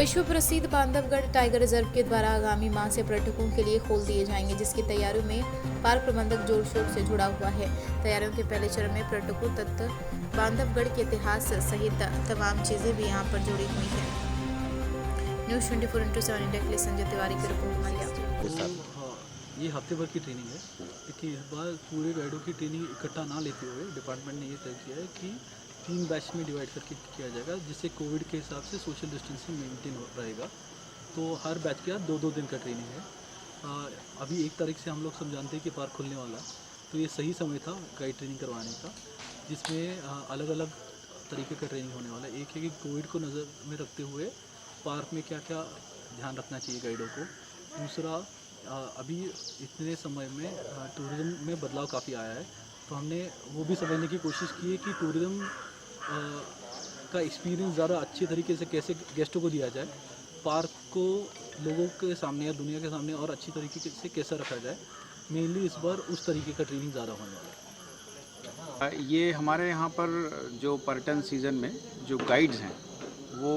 विश्व प्रसिद्ध Bandhavgarh tiger reserve के द्वारा आगामी माह से पर्यटकों के लिए खोल दिए जाएंगे, जिसकी तैयारियों में पार्क प्रबंधक जोर शोर से जुड़ा हुआ है। तैयारियों के पहले चरण में पर्यटकों तथा बांधवगढ़ के इतिहास सहित तमाम चीजें भी यहाँ पर जुड़ी हुई है। न्यूज़ 24/7 इंडिया के लिए संजय तिवारी की रिपोर्ट मलिया। ये हफ्ते भर की ट्रेनिंग है कि इस बार पूरे गाइडों की ट्रेनिंग इकट्ठा ना लेते हुए डिपार्टमेंट ने ये तय किया है कि 3 बैच में डिवाइड करके किया जाएगा, जिससे कोविड के हिसाब से सोशल डिस्टेंसिंग मेंटेन रहेगा। तो हर बैच के बाद 2-2 दिन का ट्रेनिंग है। अभी 1 तारीख से हम लोग सब जानते हैं कि पार्क खुलने वाला है, तो ये सही समय था गाइड ट्रेनिंग करवाने का, जिसमें अलग अलग तरीके का ट्रेनिंग होने वाला है। एक है कि कोविड को नज़र में रखते हुए पार्क में क्या क्या ध्यान रखना चाहिए गाइडों को। दूसरा, अभी इतने समय में टूरिज़्म में बदलाव काफ़ी आया है, तो हमने वो भी समझने की कोशिश की है कि टूरिज़्म का एक्सपीरियंस ज़्यादा अच्छे तरीके से कैसे गेस्टों को दिया जाए, पार्क को लोगों के सामने या दुनिया के सामने और अच्छी तरीके से कैसे रखा जाए। मेनली इस बार उस तरीके का ट्रेनिंग ज़्यादा होने वाला है। ये हमारे यहाँ पर जो पर्यटन सीज़न में जो गाइड्स हैं वो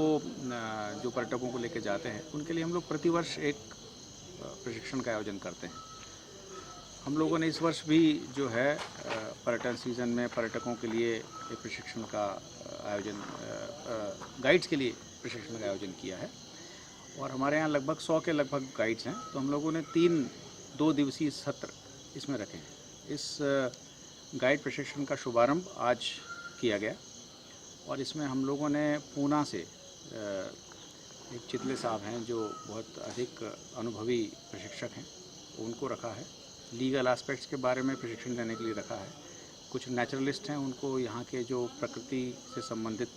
जो पर्यटकों को लेकर जाते हैं, उनके लिए हम लोग प्रतिवर्ष एक प्रशिक्षण का आयोजन करते हैं। हम लोगों ने इस वर्ष भी जो है पर्यटन सीज़न में पर्यटकों के लिए एक प्रशिक्षण का आयोजन, गाइड्स के लिए प्रशिक्षण का आयोजन किया है। और हमारे यहाँ लगभग 100 के लगभग गाइड्स हैं, तो हम लोगों ने 2 दिवसीय सत्र इसमें रखे हैं। इस गाइड प्रशिक्षण का शुभारंभ आज किया गया और इसमें हम लोगों ने पूना से एक चितले साहब हैं जो बहुत अधिक अनुभवी प्रशिक्षक हैं, उनको रखा है। लीगल एस्पेक्ट्स के बारे में प्रशिक्षण देने के लिए रखा है। कुछ नेचुरलिस्ट हैं, उनको यहाँ के जो प्रकृति से संबंधित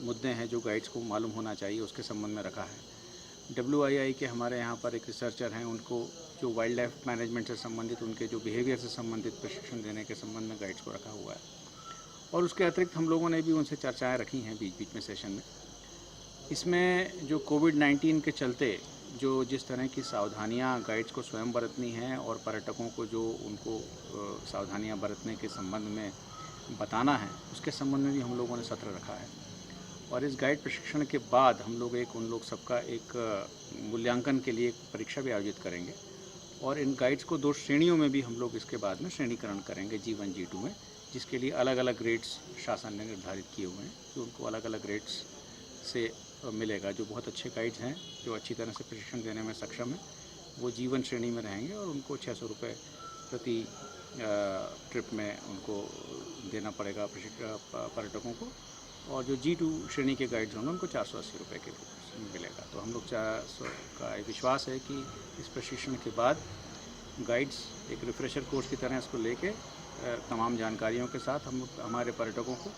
मुद्दे हैं जो गाइड्स को मालूम होना चाहिए उसके संबंध में रखा है। WII के हमारे यहाँ पर एक रिसर्चर हैं, उनको जो वाइल्ड लाइफ मैनेजमेंट से संबंधित उनके जो बिहेवियर से संबंधित प्रशिक्षण देने के संबंध में गाइड्स को रखा हुआ है। और उसके अतिरिक्त हम लोगों ने भी उनसे चर्चाएँ रखी हैं बीच बीच में सेशन में। इसमें जो कोविड-19 के चलते जो जिस तरह की सावधानियां गाइड्स को स्वयं बरतनी हैं और पर्यटकों को जो उनको सावधानियां बरतने के संबंध में बताना है, उसके संबंध में भी हम लोगों ने सत्र रखा है। और इस गाइड प्रशिक्षण के बाद हम लोग उन लोग सबका एक मूल्यांकन के लिए एक परीक्षा भी आयोजित करेंगे। और इन गाइड्स को 2 श्रेणियों में भी हम लोग इसके बाद में श्रेणीकरण करेंगे, G1 G2 में, जिसके लिए अलग अलग ग्रेड्स शासन ने निर्धारित किए हुए हैं कि उनको अलग अलग ग्रेड्स से मिलेगा। जो बहुत अच्छे गाइड्स हैं, जो अच्छी तरह से प्रशिक्षण देने में सक्षम हैं, वो G1 श्रेणी में रहेंगे और उनको 600 रुपये प्रति ट्रिप में उनको देना पड़ेगा पर्यटकों को। और जो G2 श्रेणी के गाइड्स होंगे उनको 480 रुपये के मिलेगा। तो हम लोग का एक विश्वास है कि इस प्रशिक्षण के बाद गाइड्स एक रिफ्रेशर कोर्स की तरह इसको लेके तमाम जानकारियों के साथ हम हमारे पर्यटकों को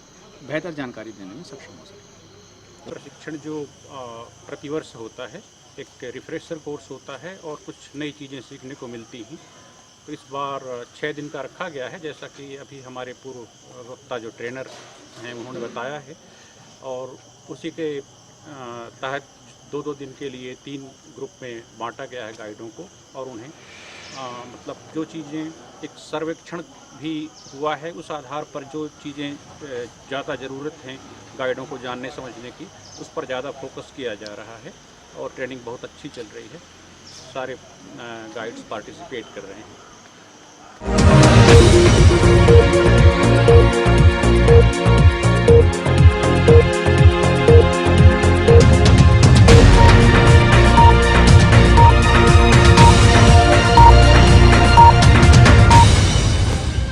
बेहतर जानकारी देने में सक्षम हो सकें। प्रशिक्षण जो प्रतिवर्ष होता है, एक रिफ्रेशर कोर्स होता है और कुछ नई चीज़ें सीखने को मिलती हैं। तो इस बार 6 दिन का रखा गया है, जैसा कि अभी हमारे पूर्व वक्ता जो ट्रेनर हैं उन्होंने बताया है। और उसी के तहत 2-2 दिन के लिए 3 ग्रुप में बांटा गया है गाइडों को। और उन्हें मतलब जो चीज़ें एक सर्वेक्षण भी हुआ है, उस आधार पर जो चीज़ें ज़्यादा ज़रूरत हैं गाइडों को जानने समझने की, उस पर ज़्यादा फोकस किया जा रहा है। और ट्रेनिंग बहुत अच्छी चल रही है, सारे गाइड्स पार्टिसिपेट कर रहे हैं।